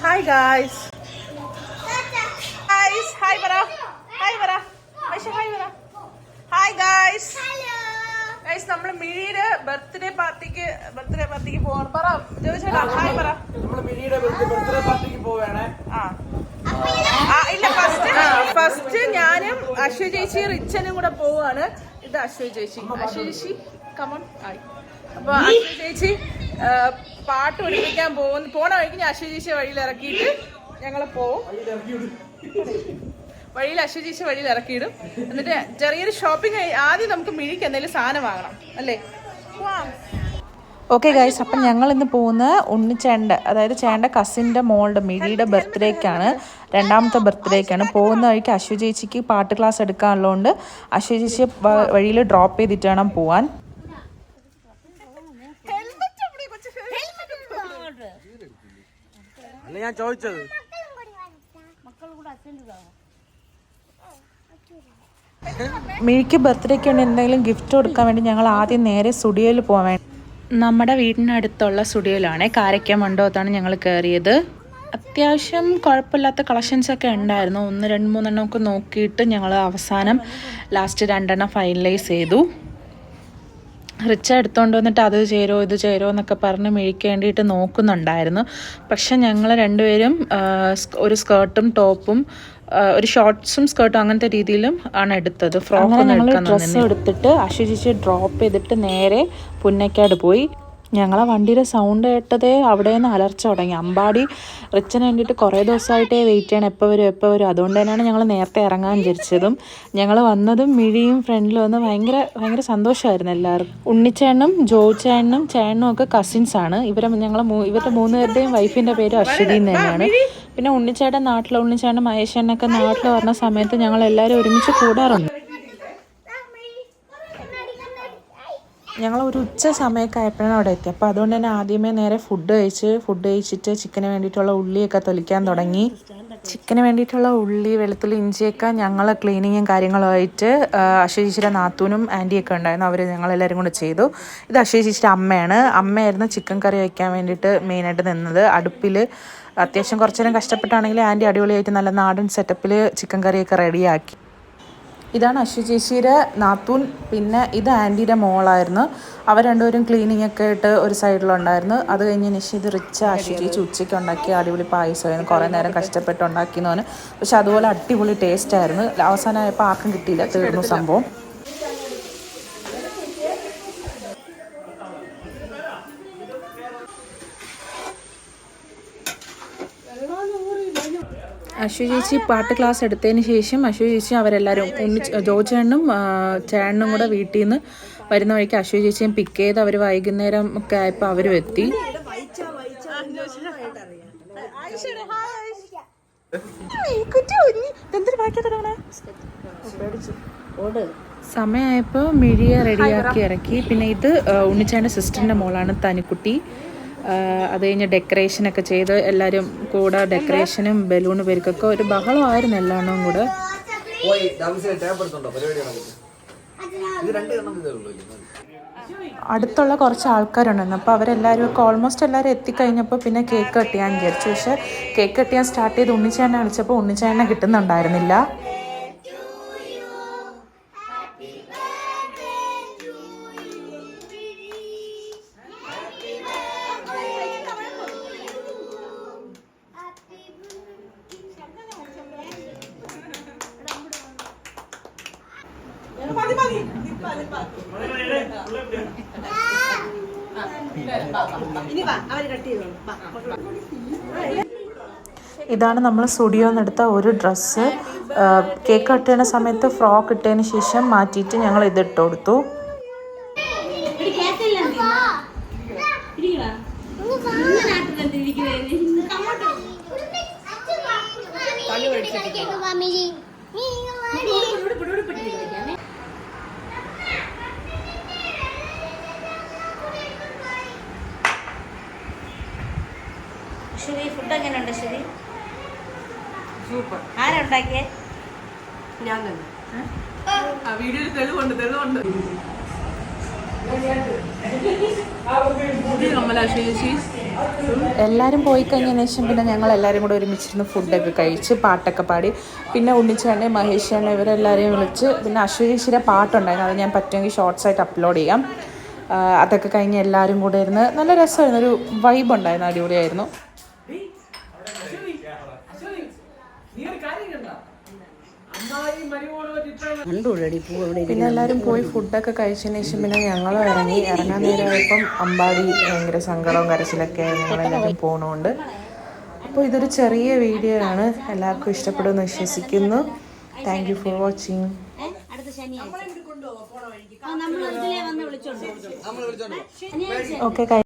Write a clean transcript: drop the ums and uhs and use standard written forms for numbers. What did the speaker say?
Hi guys. Guys, hi Bara. Hi Bara. Aisha, hi Bara. Hi guys. Hello. Guys, നമ്മൾ മിഴിയുടെ birthday പാർട്ടിക്ക് പോവാണ്. പറ ചോദിച്ചേട്ടാ hi പറ. നമ്മൾ മിഴിയുടെ ബർത്ത്ഡേ പാർട്ടിക്ക് പോവാണ്. ഇല്ല ഫസ്റ്റ് ഞാനും അശ്വ ചേച്ചി റിച്ചനും കൂടെ പോവാണ്. ഇത് അശ്വ ചേച്ചി കമോൺ ആയി. അപ്പൊ അശ്വ ചേച്ചി പാട്ട് പഠിപ്പിക്കാൻ പോണ വഴിക്ക് ഞാൻ അശ്വ ചേച്ചി വഴിയിൽ ഇറക്കിയിട്ട് ഞങ്ങള് പോവും. വഴിയിൽ അശ്വ ചേച്ചി വഴിയിൽ ഇറക്കിയിടും. എന്നിട്ട് ചെറിയൊരു ഷോപ്പിംഗ് ആദ്യം നമുക്ക് മിഴിക്ക് എന്തെങ്കിലും സാധനം വാങ്ങണം അല്ലേ. ഓക്കെ ഗൈസ്, അപ്പം ഞങ്ങൾ ഇന്ന് പോകുന്ന ഉണ്ണിച്ചേണ്ട, അതായത് ചേണ്ട കസിൻ്റെ മോളുടെ മിഴിയുടെ ബർത്ത്ഡേക്കാണ്, രണ്ടാമത്തെ ബർത്ത്ഡേക്കാണ്. പോകുന്ന വഴിക്ക് അശ്വ ചേച്ചിക്ക് പാട്ട് ക്ലാസ് എടുക്കാനുള്ളതുകൊണ്ട് അശ്വ ചേച്ചിയെ വഴിയിൽ ഡ്രോപ്പ് ചെയ്തിട്ട് വേണം പോവാൻ. അല്ല ഞാൻ ചോദിച്ചത് മിഴിക്ക് ബർത്ത്ഡേക്ക് വേണ്ടി എന്തെങ്കിലും ഗിഫ്റ്റ് കൊടുക്കാൻ വേണ്ടി ഞങ്ങൾ ആദ്യം നേരെ സ്റ്റുഡിയോയിൽ പോകാൻ വേണ്ടി നമ്മുടെ വീടിനടുത്തുള്ള സ്റ്റുഡിയോയിലാണ്, കാരക്ക മണ്ഡപത്താണ് ഞങ്ങൾ കയറിയത്. അത്യാവശ്യം കുഴപ്പമില്ലാത്ത കളക്ഷൻസൊക്കെ ഉണ്ടായിരുന്നു. 1, 2, 3 എണ്ണമൊക്കെ നോക്കിയിട്ട് ഞങ്ങൾ അവസാനം ലാസ്റ്റ് 2 എണ്ണം ഫൈനലൈസ് ചെയ്തു. റിച്ച എടുത്തുകൊണ്ട് വന്നിട്ട് അത് ചേരോ ഇത് ചേരോ എന്നൊക്കെ പറഞ്ഞ് മിഴിക്ക് വേണ്ടിയിട്ട് നോക്കുന്നുണ്ടായിരുന്നു. പക്ഷെ ഞങ്ങൾ രണ്ടുപേരും ഒരു സ്കേർട്ടും ടോപ്പും ഒരു ഷോർട്ട്സും സ്കേർട്ടും അങ്ങനത്തെ രീതിയിലും ആണ് എടുത്തത്. ഫ്രോക്ക് ഡ്രസ്സ് എടുത്തിട്ട് അശ്വ ചേച്ചി ഡ്രോപ്പ് ചെയ്തിട്ട് നേരെ പുന്നക്കാട് പോയി. ഞങ്ങളെ വണ്ടിയുടെ സൗണ്ട് കേട്ടതേ അവിടെ നിന്ന് അലർച്ച തുടങ്ങി. അമ്പാടി റിച്ചിന് വേണ്ടിയിട്ട് കുറേ ദിവസമായിട്ടേ വെയിറ്റ് ചെയ്യണം, എപ്പോൾ വരും. അതുകൊണ്ട് തന്നെയാണ് ഞങ്ങൾ നേരത്തെ ഇറങ്ങാൻ വിചാരിച്ചതും. ഞങ്ങൾ വന്നതും മിഴിയും ഫ്രണ്ടിൽ വന്ന് ഭയങ്കര സന്തോഷമായിരുന്നു എല്ലാവർക്കും. ഉണ്ണിച്ചേണ്ണും ജോച്ചേണ്ണും ചേണ്ണും ഒക്കെ കസിൻസാണ്. ഇവരുടെ 3 പേരുടെയും വൈഫിൻ്റെ പേര് അശ്വതി എന്ന് തന്നെയാണ്. പിന്നെ ഉണ്ണിച്ചേണ്ണൻ മഹേഷേണ്ണൊക്കെ നാട്ടിൽ വരുന്ന സമയത്ത് ഞങ്ങൾ എല്ലാവരും ഒരുമിച്ച് കൂടാറുണ്ട്. ഞങ്ങൾ ഒരു ഉച്ച സമയമൊക്കെ ആയപ്പോഴാണ് അവിടെ എത്തി. അപ്പോൾ അതുകൊണ്ട് തന്നെ ആദ്യമേ നേരെ ഫുഡ് കഴിച്ചിട്ട് ചിക്കന് വേണ്ടിയിട്ടുള്ള ഉള്ളിയൊക്കെ തൊലിക്കാൻ തുടങ്ങി. ചിക്കന് വേണ്ടിയിട്ടുള്ള ഉള്ളി, വെളുത്തുള്ളി, ഇഞ്ചിയൊക്കെ ഞങ്ങൾ ക്ലീനിങ്ങും കാര്യങ്ങളുമായിട്ട് അശ്വ ചേച്ചിയുടെ നാത്തൂനും ആൻറ്റിയൊക്കെ ഉണ്ടായിരുന്നു. അവർ ഞങ്ങളെല്ലാവരും കൂടെ ചെയ്തു. ഇത് അശ്വ ചേച്ചിയുടെ അമ്മയായിരുന്നു ചിക്കൻ കറി വയ്ക്കാൻ വേണ്ടിയിട്ട് മെയിനായിട്ട് നിന്നത്. അടുപ്പിൽ അത്യാവശ്യം കുറച്ചു നേരം കഷ്ടപ്പെട്ടാണെങ്കിൽ ആൻറ്റി അടിപൊളിയായിട്ട് നല്ല നാടൻ സെറ്റപ്പിൽ ചിക്കൻ കറിയൊക്കെ റെഡിയാക്കി. ഇതാണ് അശ്വ ചേച്ചിയുടെ നാത്തൂൻ. പിന്നെ ഇത് ആൻറ്റിയുടെ മോളായിരുന്നു. അവർ രണ്ടുപേരും ക്ലീനിങ് ഒക്കെ ആയിട്ട് ഒരു സൈഡിലുണ്ടായിരുന്നു. അത് കഴിഞ്ഞതിന് ശേഷം ഇത് റിച്ച അശ്വ ചേച്ചി ഉച്ചയ്ക്ക് ഉണ്ടാക്കിയ അടിപൊളി പായസമായിരുന്നു. കുറേ നേരം കഷ്ടപ്പെട്ട് ഉണ്ടാക്കിയെന്ന് പറഞ്ഞു. പക്ഷെ അതുപോലെ അടിപൊളി ടേസ്റ്റ് ആയിരുന്നു. അവസാനമായപ്പോൾ ആർക്കും കിട്ടിയില്ല, തീർന്നു സംഭവം. അശ്വ ചേച്ചി പാട്ട് ക്ലാസ് എടുത്തതിന് ശേഷം അശ്വ ചേച്ചി അവരെല്ലാവരും ജോച്ചേണ്ണും ചേണ്ണും കൂടെ വീട്ടിൽ നിന്ന് വരുന്ന വഴിക്ക് അശ്വ ചേച്ചിയും പിക്ക് ചെയ്ത് അവർ വൈകുന്നേരം ഒക്കെ ആയപ്പോൾ അവരും എത്തി. സമയമായപ്പോൾ മിഴിയെ റെഡിയാക്കി ഇറക്കി. പിന്നെ ഇത് ഉണ്ണിച്ചാൻ്റെ സിസ്റ്ററിൻ്റെ മോളാണ് തനിക്കുട്ടി. അത് കഴിഞ്ഞ് ഡെക്കറേഷനൊക്കെ ചെയ്ത് എല്ലാവരും കൂടെ ഡെക്കറേഷനും ബലൂൺ പെരുക്കൊക്കെ ഒരു ബഹളമായിരുന്നു എല്ലാവരും കൂടെ. അടുത്തുള്ള കുറച്ച് ആൾക്കാരുണ്ടായിരുന്നു. അപ്പോൾ അവരെല്ലാവരും ഒക്കെ ഓൾമോസ്റ്റ് എല്ലാവരും എത്തിക്കഴിഞ്ഞപ്പോൾ പിന്നെ കേക്ക് കട്ട് ചെയ്യാൻ വിചാരിച്ചു. പക്ഷേ കേക്ക് കട്ട് ചെയ്യാൻ സ്റ്റാർട്ട് ചെയ്ത് ഉണ്ണിച്ചേട്ടനെ വിളിച്ചപ്പോൾ ഉണ്ണിച്ചേട്ടനെ കിട്ടുന്നുണ്ടായിരുന്നില്ല. ഇതാണ് നമ്മൾ സ്റ്റുഡിയോന്ന് എടുത്ത ഒരു ഡ്രസ്സ്. കേക്ക് കട്ട് ചെയ്യുന്ന സമയത്ത് ഫ്രോക്ക് ഇട്ടതിന് ശേഷം മാറ്റിയിട്ട് ഞങ്ങൾ ഇതിട്ട് കൊടുത്തു. ഫുഡ് എങ്ങനെയുണ്ട് ശരി? സൂപ്പർ. ആരാ ഉണ്ടാക്കിയേ? ഞാൻ തന്നെ. വീഡിയോയിൽ തെളിവുണ്ട്. എല്ലാവരും പോയി കഴിഞ്ഞതിന് ശേഷം പിന്നെ ഞങ്ങൾ എല്ലാവരും കൂടെ ഒരുമിച്ചിരുന്ന് ഫുഡൊക്കെ കഴിച്ച് പാട്ടൊക്കെ പാടി. പിന്നെ ഉണ്ണിച്ചാനെ മഹേഷാനെ ഇവരെല്ലാവരെയും വിളിച്ച് പിന്നെ അശ്വതീശ്വര പാട്ടുണ്ടായിരുന്നു, അത് ഞാൻ പറ്റുമെങ്കിൽ ഷോർട്സ് ആയിട്ട് അപ്ലോഡ് ചെയ്യാം. അതൊക്കെ കഴിഞ്ഞ് എല്ലാവരും കൂടെ ഇരുന്ന് നല്ല രസമായിരുന്നു, ഒരു വൈബ് ഉണ്ടായിരുന്നു, അടിപൊളിയായിരുന്നു. പിന്നെ എല്ലാവരും പോയി ഫുഡൊക്കെ കഴിച്ചതിന് ശേഷം പിന്നെ ഞങ്ങളും ഇറങ്ങാൻ നേരമായപ്പം അമ്പാടി ഭയങ്കര സങ്കടവും കരച്ചിലൊക്കെ ഞങ്ങളെല്ലാവരും പോകണമുണ്ട്. അപ്പോൾ ഇതൊരു ചെറിയ വീഡിയോ ആണ്, എല്ലാവർക്കും ഇഷ്ടപ്പെടുമെന്ന് വിശ്വസിക്കുന്നു. Thank you for watching. Okay.